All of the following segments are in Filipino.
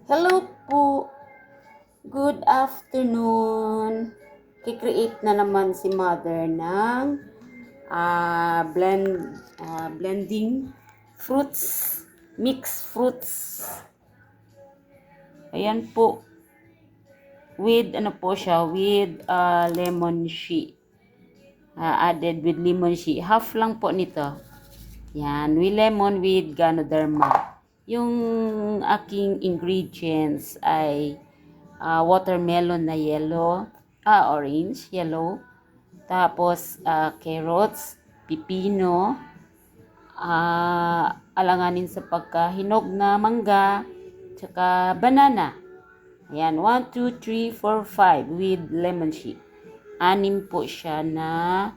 Hello po, good afternoon. Kikreate na naman si mother ng blending fruits, mixed fruits. Ayan po, with ano po siya, with lemon she. Added with lemon she. Half lang po nito. Yan, with lemon with Ganoderma. Yung aking ingredients ay watermelon na yellow, orange, yellow. Tapos carrots, pipino, alanganin sa pagkahinog na mangga, tsaka banana. Ayan, 1, 2, 3, 4, 5 with lemon sheet. 6 po siya na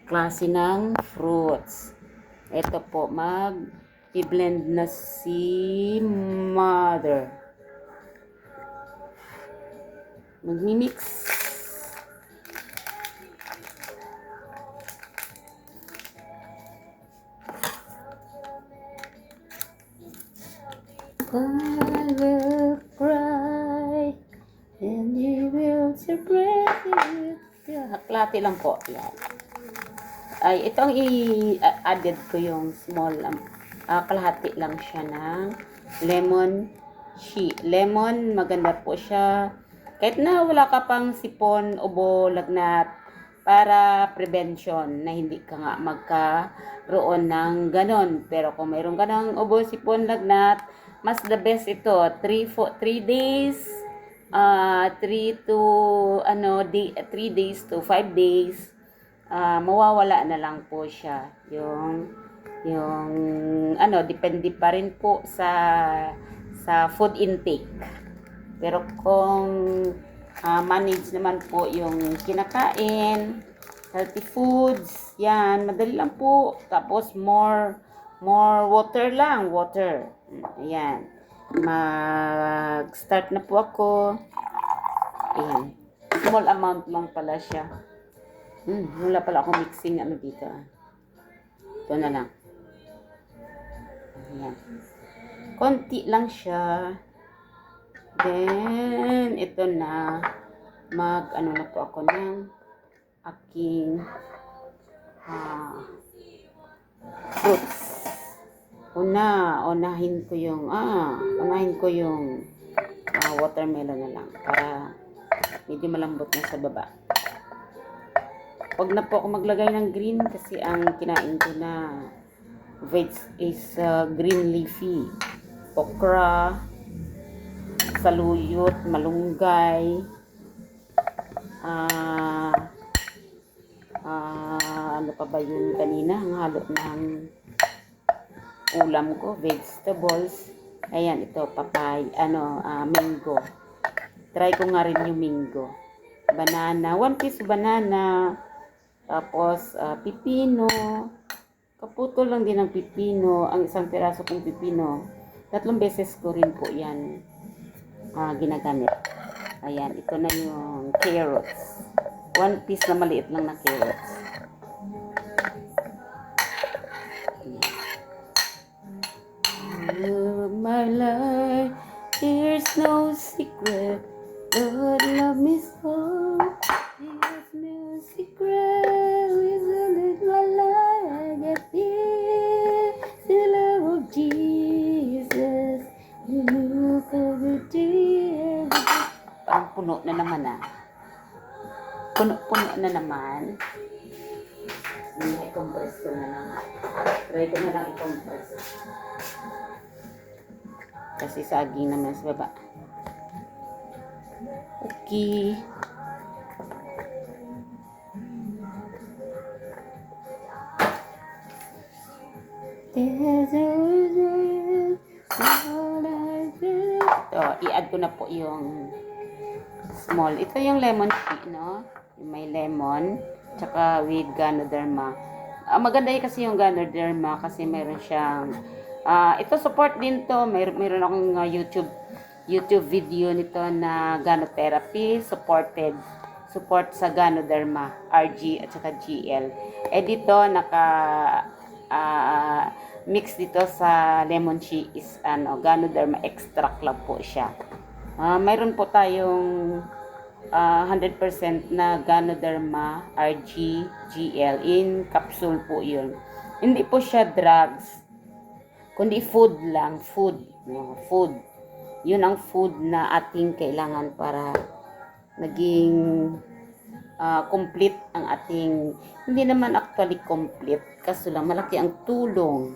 klase ng fruits. Ito po, i-blend na si mother. Magmi-mix. I will cry and you will surprise it. Haklati lang po. Yan. Ay, itong i-added ko yung small, kalahati lang siya ng lemon lemon, maganda po siya. Kahit na wala ka pang sipon, ubo, lagnat, para prevention na hindi ka nga magkaroon ng ganon. Pero kung mayroon ka ng ubo, sipon, lagnat, mas the best ito, 3 days, 3 days to 5 days, mawawala na lang po siya. Yung depende pa rin po sa food intake. Pero kung manage naman po yung kinakain, healthy foods, yan, madali lang po. Tapos more water lang, water. Ayan. Mag-start na po ako. Ayan. Small amount lang pala siya. Wala pala akong mixing dito. Ito na lang. Ayan. Konti lang siya. Then, ito na. Na po ako ng aking fruits. Unahin ko yung watermelon na lang para medyo malambot na sa baba. Huwag na po ako maglagay ng green kasi ang kinain ko na veg is green leafy. Okra, saluyot, malunggay, ano pa ba yung kanina? Ang halo ng ulam ko, vegetables. Ayan, ito, mango. Try ko nga rin yung mango. Banana, 1 piece banana. Tapos, pipino. Kaputol lang din ng pipino. Ang isang piraso kong pipino. 3 beses ko rin po yan ginagamit. Ayan, ito na yung carrots. 1 piece na maliit lang na carrots. My life, there's no secret. God love me so. There's no secret. Isn't it my life? I get this. The love of Jesus. The look of the day. Parang puno na naman Puno na naman. I-compress ko na naman. Try ko na lang i-compress. Kasi saging naman sa baba. Okay. I-add ko na po yung small. Ito yung lemon tea, no? Yung may lemon, tsaka with Ganoderma. Maganda kasi yung Ganoderma kasi meron siyang ito support din to. Meron akong YouTube video nito na Ganotherapy support sa Ganoderma, RG at saka GL. Dito mix dito sa lemon tea is Ganoderma extract lang po siya. Mayroon po tayong 100% na Ganoderma RGGL in capsule po yun. Hindi po siya drugs, kundi food lang, food. Yun ang food na ating kailangan para naging complete ang ating, hindi naman actually complete, kaso lang malaki ang tulong.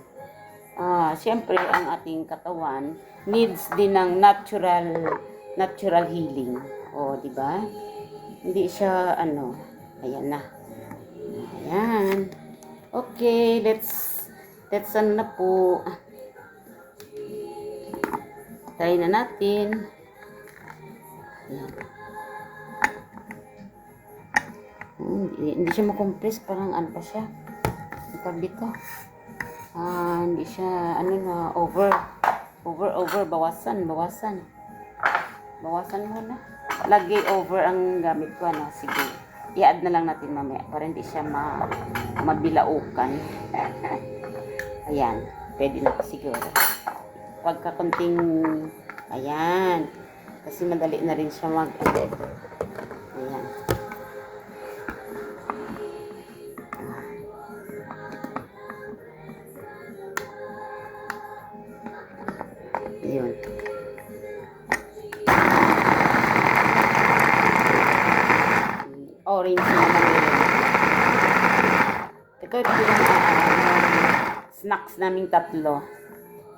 Siyempre ang ating katawan needs din ng natural healing. Di ba? Hindi siya ayan na. Ayan. Okay, let's na po. Try na natin. Ayan. Hindi siya makompress, parang pa siya. Tawag dito. Hindi siya over, bawasan muna. Lagi over ang gamit ko, sige. I-add na lang natin mamaya para hindi siya mabilaukan. Ayan, pwede na siguro. Pagka konting, ayan, kasi madali na rin siya ayan. Yun. Orange naman yun. Ito yung snacks naming tatlo.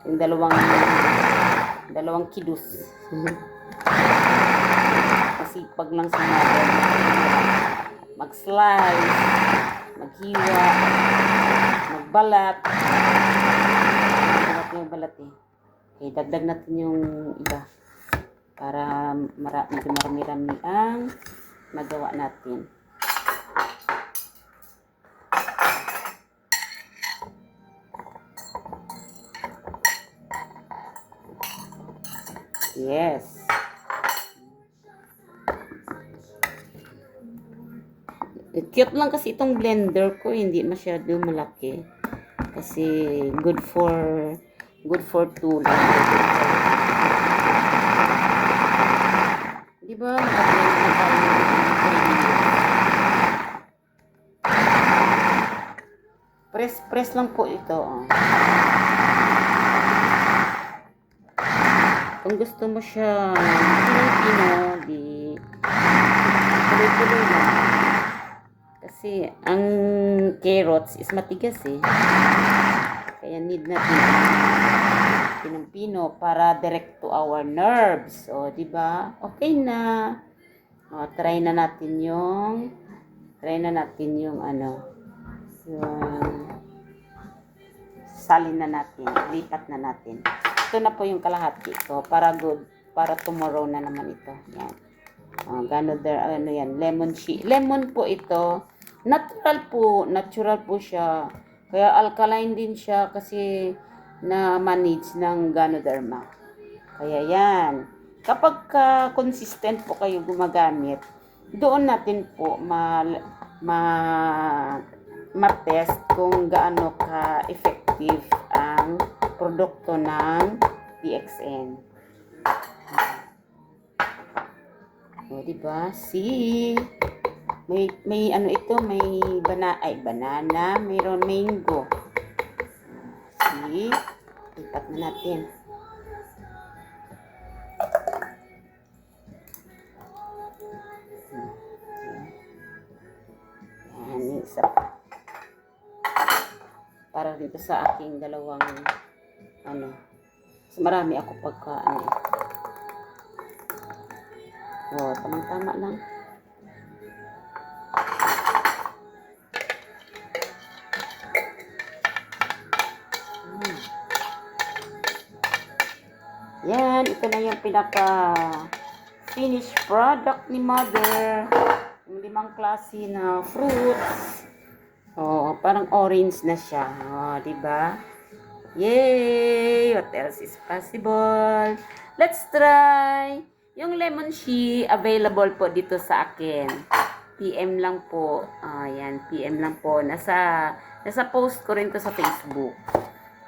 Yung dalawang kidus. Masipag lang sa natin. Mag-slice, maghiwa, magbalat. Yung balat Okay, dagdag natin yung iba para medyo marami-rami ang magawa natin. Yes. Cute lang kasi itong blender ko, hindi masyado malaki. Kasi good for two lang. Di ba? Press lang po ito. Kung gusto mo siya Filipino, di tuloy-tuloy lang. Kasi ang carrots is matigas Kaya need natin Pinompino para direct to our nerves. Di ba? Okay na. Try na natin yung yung salin na natin. Lipat na natin. Ito na po yung kalahati ko para tomorrow na naman ito. Yan. Yan, lemon tea. Lemon po ito. Natural po siya. Kaya alkaline din siya kasi na-manage ng Ganoderma. Kaya yan. Kapag consistent po kayo gumagamit, doon natin po ma-test kung gaano ka-effective ang produkto ng TXN. Diba? See? May ito, may banana, mayroon mango. See? Lipat na natin. Yan, isa pa. Para dito sa aking dalawang marami ako pagka tamang-tama lang. Yan, ito na yung pinaka finished product ni Mother. Yung 5 klase na fruits. Parang orange na siya. Diba? Yay! What else is possible? Let's try! Yung lemon tea, available po dito sa akin. PM lang po. Yan, PM lang po. Nasa post ko rin to sa Facebook.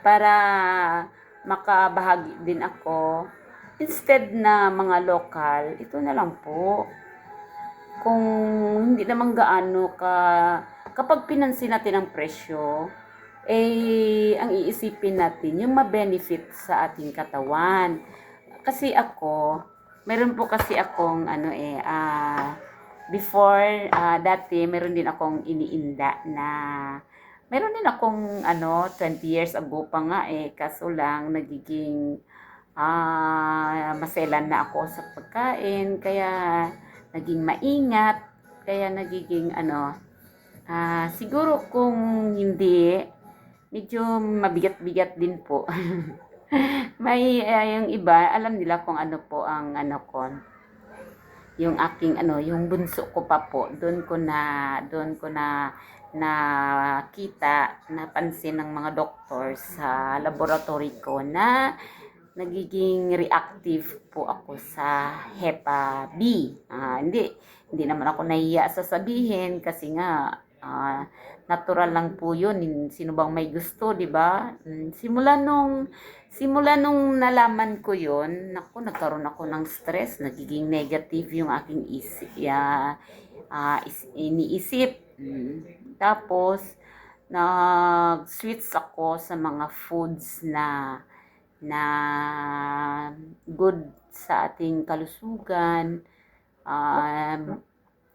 para makabahagi din ako. Instead na mga local, ito na lang po. Kung hindi naman gaano kapag pinansin natin ang presyo, ang iisipin natin yung ma-benefit sa ating katawan. Kasi ako, meron po kasi akong before, dati meron din akong iniinda na meron din akong 20 years ago pa nga kaso lang nagiging maselan na ako sa pagkain, kaya naging maingat, kaya nagiging siguro kung hindi, medyo mabigat-bigat din po. May yung iba, alam nila kung ano po ang ko, yung aking yung bunso ko pa po, doon ko na nakita, napansin ng mga doktor sa laboratory ko na nagiging reactive po ako sa Hepa B. Hindi naman ako nahiya sasabihin kasi nga natural lang po yun. Sino bang may gusto, di ba? Simula nung nalaman ko yun, naku, nagkaroon ako ng stress, nagiging negative yung aking iniisip. Tapos, nag-switch ako sa mga foods na good sa ating kalusugan,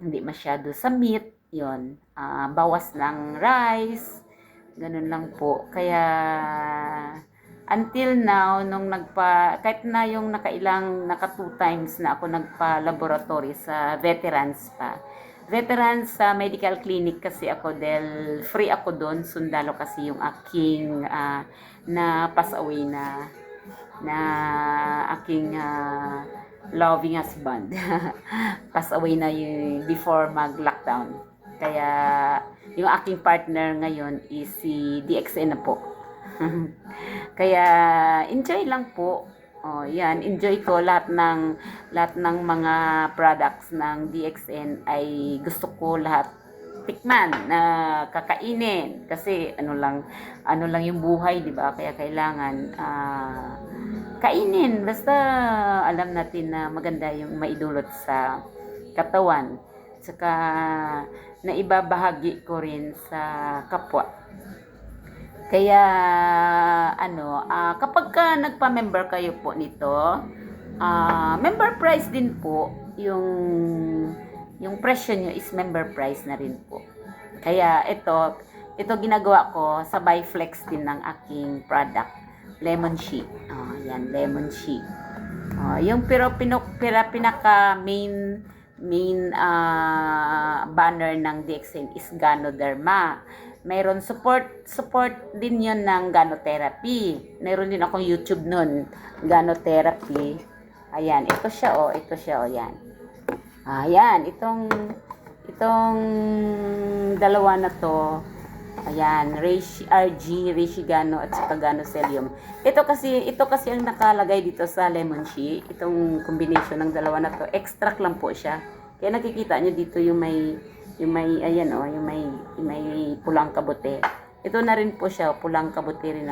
hindi masyado sa meat, yon, bawas ng rice, ganun lang po. Kaya until now, kahit na yung naka 2 times na ako nagpa-laboratory sa veterans sa medical clinic kasi ako, dahil free ako doon, sundalo kasi yung aking na pass away na aking loving husband. Pass away na yun before mag-lockdown. Kaya yung aking partner ngayon is si DXN na po. Kaya enjoy lang po. Yan, enjoy ko lahat ng mga products ng DXN, ay gusto ko lahat tikman na kakainin kasi ano lang yung buhay, di ba? Kaya kailangan kainin, basta alam natin na maganda yung maidulot sa katawan, saka naibabahagi ko rin sa kapwa. Kaya kapag ka nagpa-member kayo po nito, member price din po, yung presyo nyo is member price na rin po. Kaya ito ginagawa ko, sabay flex din ng aking product, lemon sheet. Yan, lemon sheet. Yung pinaka main banner ng DXN is Ganoderma. Mayroon support din yun ng Ganotherapy. Mayroon din akong YouTube nun, Ganotherapy. Ayan, ito siya, yan. Ayan, itong dalawa na to. Ayan, Reishi Gano at saka Ganocelium. Ito kasi ang nakalagay dito sa lemon sheet. Itong combination ng dalawa na to, extract lang po siya. Kaya nakikita nyo dito yung may pulang kabuti. Ito na rin po siya, pulang kabuti rin,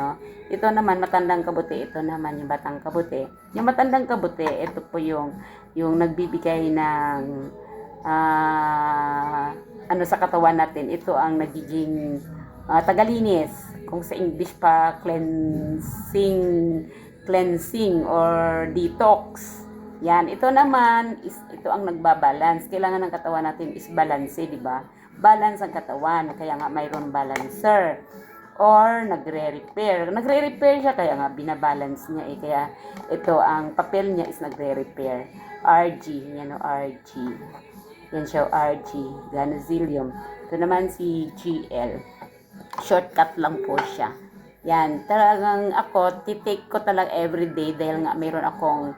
Ito naman matandang kabuti, ito naman yung batang kabuti. Yung matandang kabuti, ito po yung nagbibigay ng sa katawan natin. Ito ang nagiging tagalinis, kung sa English pa cleansing or detox. Yan, ito naman ito ang nagbabalance. Kailangan ng katawan natin is balance, di ba? Balance ang katawan, kaya nga mayroon balancer or nagre-repair. Nagre-repair siya, kaya nga binabalance niya kaya ito ang papel niya is nagre-repair. RG, yan RG. Yan siya, RG, Ganocelium. Ito naman si GL. Shortcut lang po siya. Yan, talagang ako, titake ko talaga everyday dahil nga mayroon akong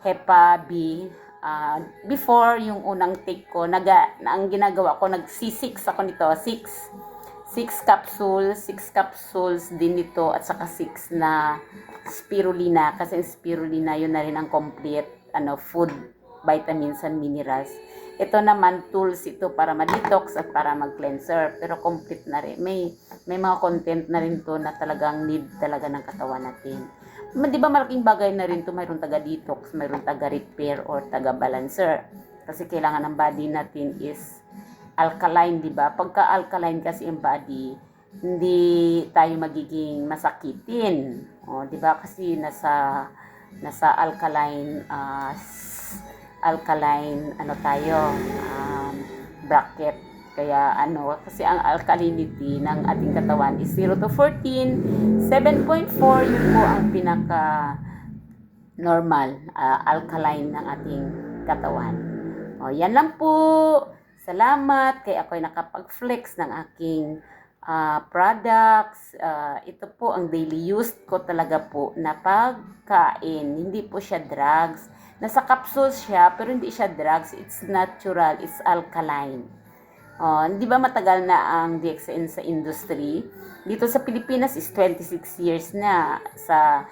Hepa B. Before, yung unang take ko, ang ginagawa ko, nag-C6 ako nito, 6 capsules din nito, at saka 6 na spirulina, kasi spirulina yun na rin ang complete food, vitamins and minerals. Ito naman tools ito para ma-detox at para mag-cleanser, pero complete na rin. may mga content na rin to na talagang need talaga ng katawan natin. Di ba malaking bagay na rin to, mayroong taga-detox, mayroong taga-repair or taga-balancer. Kasi kailangan ng body natin is alkaline, di ba? Pagka alkaline kasi ang body, hindi tayo magiging masakitin. O, di ba? Kasi nasa alkaline ano tayo, bracket. Kaya kasi ang alkalinity ng ating katawan is 0 to 14, 7.4 yun po ang pinaka normal alkaline ng ating katawan. O, yan lang po. Salamat kaya ako'y nakapag-flex ng aking products. Ito po ang daily use ko talaga po na pagkain. Hindi po siya drugs. Nasa capsules siya pero hindi siya drugs. It's natural. It's alkaline. Di ba matagal na ang DXN sa industry? Dito sa Pilipinas is 26 years na. Sa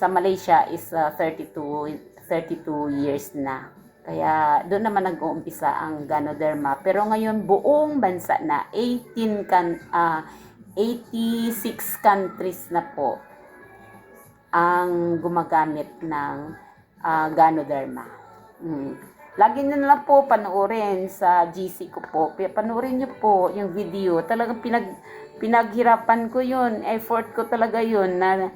Malaysia is 32 years na. Kaya doon naman nag-uumpisa ang Ganoderma. Pero ngayon buong bansa na 86 countries na po ang gumagamit ng Ganoderma. Lagi nyo na lang po panoorin sa GC ko po. Panoorin nyo po yung video. Talagang pinaghirapan ko yun. Effort ko talaga yun na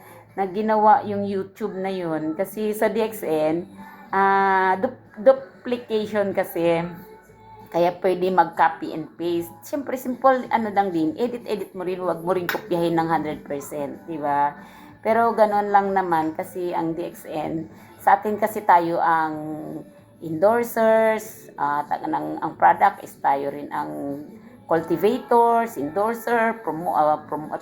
ginawa yung YouTube na yun. Kasi sa DXN, duplication kasi. Kaya pwede mag-copy and paste. Siyempre, simple lang din. Edit mo rin. Huwag mo rin kopyahin ng 100%. Diba? Pero ganun lang naman kasi ang DXN, sa atin kasi tayo ang endorsers, ang product is tayo rin ang cultivators, endorser,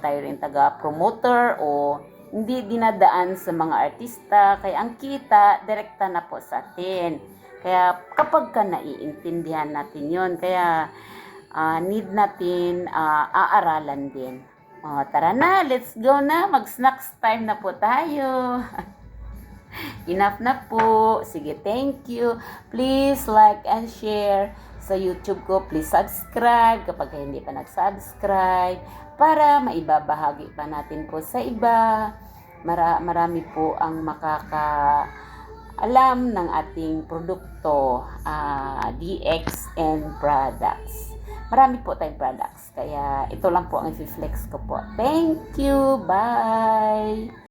tayo rin taga-promoter o hindi dinadaan sa mga artista. Kaya ang kita, direkta na po sa atin. Kaya kapag ka naiintindihan natin yon, kaya need natin aaralan din. Tara na, let's go na. Mag-snacks time na po tayo. Enough na po. Sige, thank you. Please like and share sa YouTube ko. Please subscribe kapag hindi pa nag-subscribe para maibabahagi pa natin po sa iba. Marami po ang makakaalam ng ating produkto, DXN products. Marami po tayong products. Kaya ito lang po ang i-flex ko po. Thank you. Bye.